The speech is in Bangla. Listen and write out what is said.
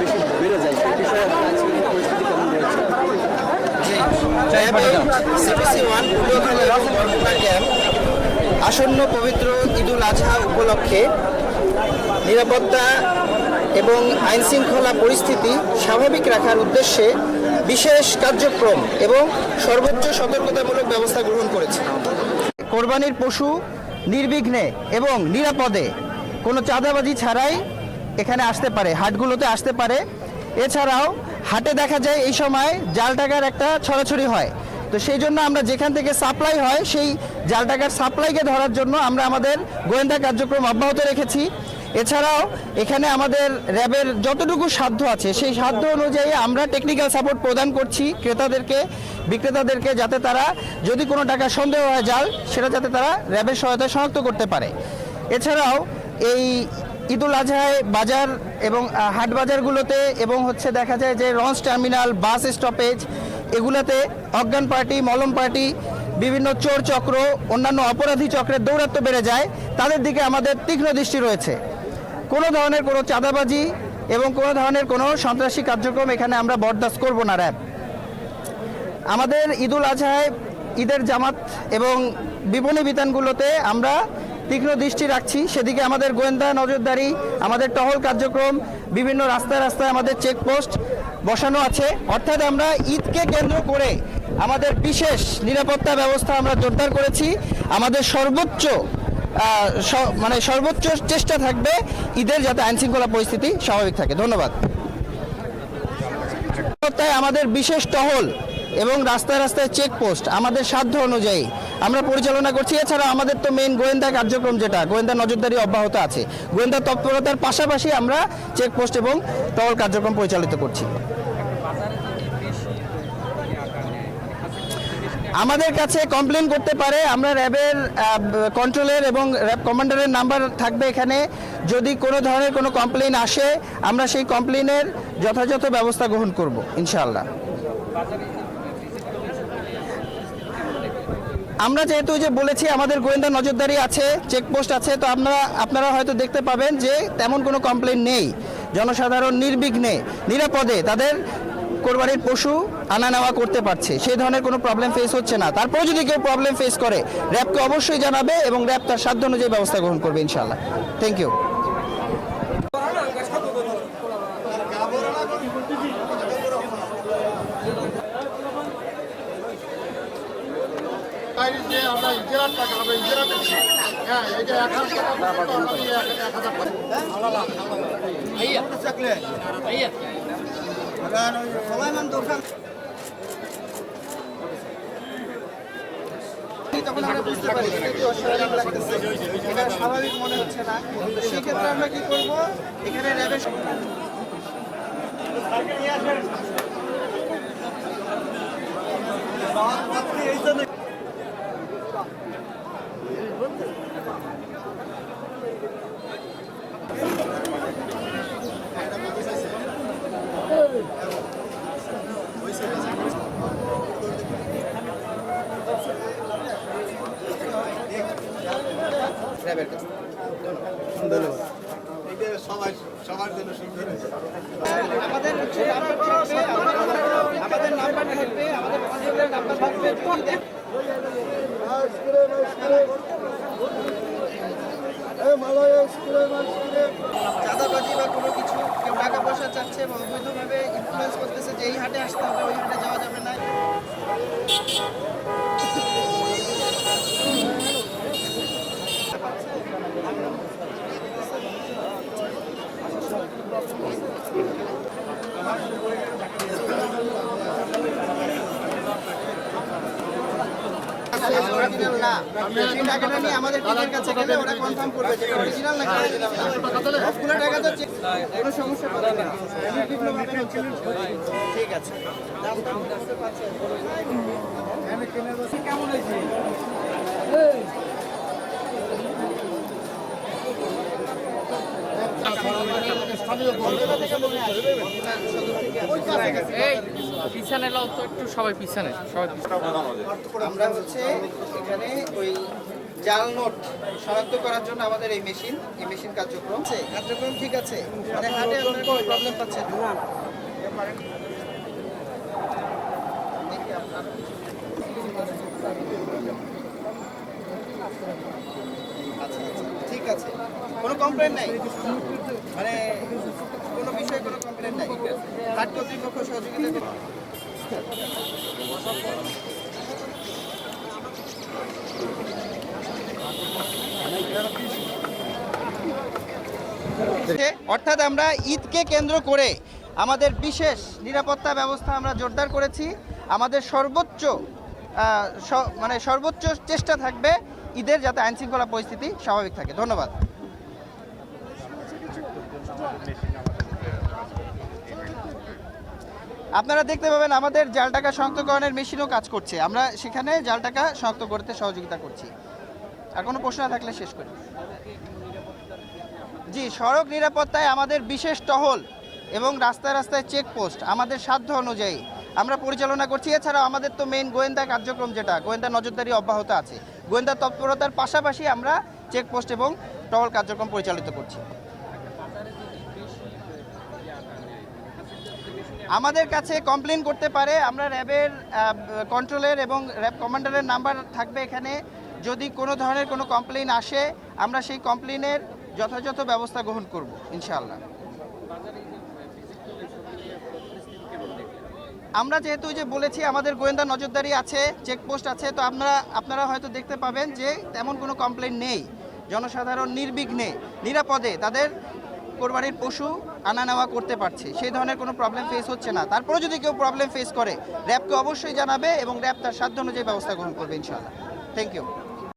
বেশি বেড়ে যায় সেই বিষয়ে আজকের পরিস্থিতি কেমন রয়েছে? সিপিসি 1 পটুয়াখালী এবং বরগুনা ক্যাম্প আসন্ন পবিত্র ঈদুল আজহা উপলক্ষে নিরাপত্তা এবং আইনশৃঙ্খলা পরিস্থিতি স্বাভাবিক রাখার উদ্দেশ্যে বিশেষ কার্যক্রম এবং সর্বোচ্চ সতর্কতামূলক ব্যবস্থা গ্রহণ করেছে। কোরবানির পশু নির্বিঘ্নে এবং নিরাপদে কোনো চাঁদাবাজি ছাড়াই এখানে আসতে পারে, হাটগুলোতে আসতে পারে। এছাড়াও হাটে দেখা যায় এই সময় জাল টাকার একটা ছড়াছড়ি হয়, তো সেই জন্য আমরা যেখান থেকে সাপ্লাই হয় সেই জাল টাকার সাপ্লাইকে ধরার জন্য আমরা আমাদের গোয়েন্দা কার্যক্রম অব্যাহত রেখেছি। এছাড়াও এখানে আমাদের র্যাবের যতটুকু সাধ্য আছে সেই সাধ্য অনুযায়ী আমরা টেকনিক্যাল সাপোর্ট প্রদান করছি ক্রেতাদেরকে, বিক্রেতাদেরকে, যাতে তারা যদি কোনো টাকা সন্দেহ হয় জাল, সেটা যাতে তারা র্যাবের সহায়তায় শনাক্ত করতে পারে। এছাড়াও এই ঈদুল আজহায় বাজার এবং হাট বাজারগুলোতে এবং দেখা যায় যে লঞ্চ টার্মিনাল, বাস স্টপেজ, এগুলোতে অজ্ঞান পার্টি, মলম পার্টি, বিভিন্ন চোর চক্র, অন্যান্য অপরাধী চক্রের দৌরাত্ম্য বেড়ে যায়। তাদের দিকে আমাদের তীক্ষ্ণ দৃষ্টি রয়েছে। কোনো ধরনের কোনো চাঁদাবাজি এবং কোনো ধরনের কোনো সন্ত্রাসী কার্যক্রম এখানে আমরা বরদাস্ত করব না। র্যাব আমাদের ঈদুল আজহায় ঈদের জামাত এবং বিপণী বিতানগুলোতে আমরা তীক্ষ্ণ দৃষ্টি রাখছি, সেদিকে আমাদের গোয়েন্দা নজরদারি, আমাদের টহল কার্যক্রম, বিভিন্ন রাস্তায় রাস্তায় আমাদের চেকপোস্ট বসানো আছে। অর্থাৎ আমরা ঈদকে কেন্দ্র করে আমাদের বিশেষ নিরাপত্তা ব্যবস্থা আমরা জোরদার করেছি। আমাদের সর্বোচ্চ চেষ্টা থাকবে ঈদের যাতে আইনশৃঙ্খলা পরিস্থিতি স্বাভাবিক থাকে। ধন্যবাদ। আমাদের বিশেষ টহল এবং রাস্তায় রাস্তায় চেকপোস্ট আমাদের সাধ্য অনুযায়ী আমরা পরিচালনা করছি। এছাড়া আমাদের তো মেইন গোয়েন্দা কার্যক্রম, যেটা গোয়েন্দা নজরদারি অব্যাহত আছে। গোয়েন্দা তৎপরতার পাশাপাশি আমরা চেকপোস্ট এবং টহল কার্যক্রম পরিচালিত করছি। আমাদের কাছে কমপ্লেন করতে পারে, আমরা র্যাবের কন্ট্রোলের এবং র্যাব কমান্ডারের নাম্বার থাকবে এখানে। যদি কোনো ধরনের কোনো কমপ্লেন আসে আমরা সেই কমপ্লেনের যথাযথ ব্যবস্থা গ্রহণ করব ইনশাআল্লাহ। আমরা যেহেতু যে বলেছি আমাদের গোয়েন্দা নজরদারি আছে, চেকপোস্ট আছে, তো আপনারা হয়তো দেখতে পাবেন যে তেমন কোনো কমপ্লেন নেই। জনসাধারণ নির্বিঘ্নে নিরাপদে তাদের কোরবানির পশু আনা নেওয়া করতে পারছে, সেই ধরনের কোনো প্রবলেম ফেস হচ্ছে না। তারপরেও যদি কেউ প্রবলেম ফেস করে র্যাবকে অবশ্যই জানাবে এবং র্যাব তার সাধ্য অনুযায়ী ব্যবস্থা গ্রহণ করবে ইনশাআল্লাহ। Thank you. আমরা ইজারার টাকা আমরা ইজারা দিচ্ছি। হ্যাঁ, এই যে 1000 টাকা তখন আমরা বুঝতে পারি অস্বাভাবিক লাগতেছে, এটা স্বাভাবিক মনে হচ্ছে না। সেক্ষেত্রে আমরা কি করব, এখানে র্যাবের সবার জন্য সুন্দর হয়েছে। আমাদের নাম্বার থাকবে, আমাদের কন্ট্রোলের নাম্বার থাকবে। চাঁদাবাজি বা কোনো কিছু, কেউ টাকা পয়সা চাচ্ছে বা অবৈধভাবে ইনফ্লুয়েন্স করতেছে যে এই হাটে আসতে হবে, ওই হাটে যাওয়া যাবে না। অরিজিনাল না, সেই টাকাটা নিয়ে আমাদের টিমের কাছে গেলে ওরা কনফার্ম করবে যে অরিজিনাল নাকি অরিজিনাল না। সবগুলো টাকা তো কোনো সমস্যা হবে না। ঠিক আছে, কেমন হয়েছে? পিছনে লাও তো একটু, সবাই পিছনে, সবাই আমরা হচ্ছে এখানে ওই জাল নোট শনাক্ত করার জন্য আমাদের এই মেশিন কার্যক্রম ঠিক আছে, মানে হাটে আপনার কোনো প্রবলেম পাচ্ছেন না? আচ্ছা, ঠিক আছে, কোনো কমপ্লেন নাই, মানে কোনো বিষয়ে কোনো কমপ্লেন নাই, হাট কর্তৃপক্ষ সহযোগিতা করবে। অর্থাৎ আমরা ঈদকে কেন্দ্র করে আমাদের বিশেষ নিরাপত্তা ব্যবস্থা আমরা জোরদার করেছি। আমাদের সর্বোচ্চ চেষ্টা থাকবে ঈদের যাতে আইনশৃঙ্খলা পরিস্থিতি স্বাভাবিক থাকে। ধন্যবাদ। আপনারা দেখতে পাবেন আমাদের জাল টাকা শনাক্তকরণের মেশিনও কাজ করছে, আমরা সেখানে জাল টাকা শনাক্ত করতে সহযোগিতা করছি। আর কোনো প্রশ্ন না থাকলে শেষ করি। জি, সড়ক নিরাপত্তায় আমাদের বিশেষ টহল এবং রাস্তায় রাস্তায় চেকপোস্ট আমাদের সাধ্য অনুযায়ী আমরা পরিচালনা করছি। এছাড়াও আমাদের তো মেইন গোয়েন্দা কার্যক্রম, যেটা গোয়েন্দা নজরদারি অব্যাহত আছে। গোয়েন্দা তৎপরতার পাশাপাশি আমরা চেকপোস্ট এবং টহল কার্যক্রম পরিচালিত করছি। আমাদের কাছে কমপ্লেন করতে পারে, আমরা র্যাবের কন্ট্রোলের এবং র্যাব কমান্ডারের নাম্বার থাকবে এখানে। যদি কোনো ধরনের কোনো কমপ্লেন আসে আমরা সেই কমপ্লেনের যথাযথ ব্যবস্থা গ্রহণ করব ইনশাআল্লাহ। আমরা যেহেতু যে বলেছি আমাদের গোয়েন্দা নজরদারি আছে, চেকপোস্ট আছে, তো আপনারা হয়তো দেখতে পাবেন যে তেমন কোনো কমপ্লেন নেই। জনসাধারণ নির্বিঘ্নে নিরাপদে তাদের কোরবানির পশু আনা নেওয়া করতে পারছে, সেই ধরনের কোনো প্রবলেম ফেস হচ্ছে না। তারপরে যদি কেউ প্রবলেম ফেস করে র্যাবকে অবশ্যই জানাবে এবং র্যাব তার সাধ্য অনুযায়ী ব্যবস্থা গ্রহণ করবে ইনশাআল্লাহ। Thank you.